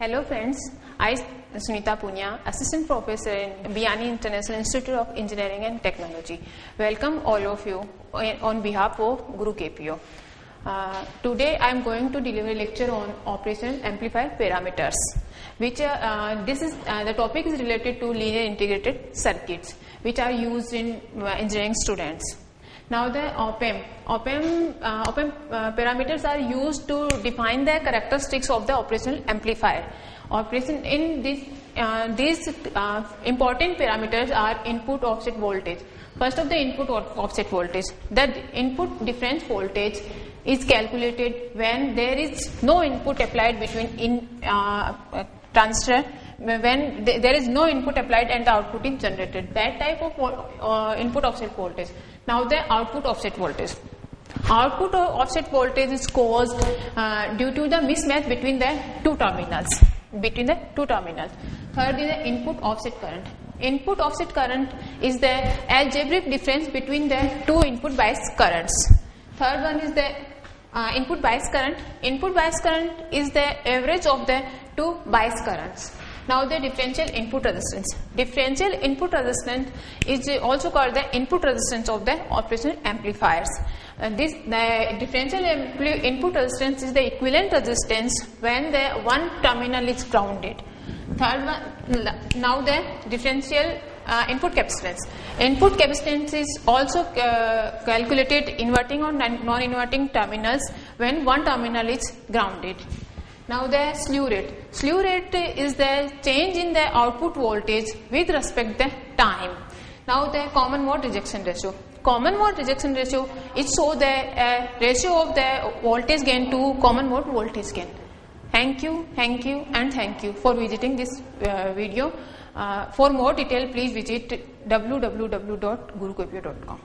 Hello friends, I Sunita Punya, Assistant Professor in Biani International Institute of Engineering and Technology. Welcome all of you on behalf of Guru KPO. Today I am going to deliver a lecture on operational amplifier parameters, which the topic is related to linear integrated circuits, which are used in engineering students. Now the op-amp parameters are used to define the characteristics of the operational amplifier. In these important parameters are input offset voltage. First of the input offset voltage. The input difference voltage is calculated when there is no input applied between transistor, when there is no input applied and the output is generated. That type of input offset voltage. Now the output offset voltage. Output offset voltage is caused due to the mismatch between the two terminals. Third is the input offset current. Input offset current is the algebraic difference between the two input bias currents. Third one is the input bias current. Input bias current is the average of the two bias currents. Now the differential input resistance. Differential input resistance is also called the input resistance of the operational amplifiers. The differential input resistance is the equivalent resistance when the one terminal is grounded. Third one, now the differential input capacitance. Input capacitance is also calculated inverting or non-inverting terminals when one terminal is grounded. Now the slew rate. Slew rate is the change in the output voltage with respect to time. Now the common mode rejection ratio. Common mode rejection ratio is so the ratio of the voltage gain to common mode voltage gain. Thank you and thank you for visiting this video. For more detail, please visit www.gurukpio.com.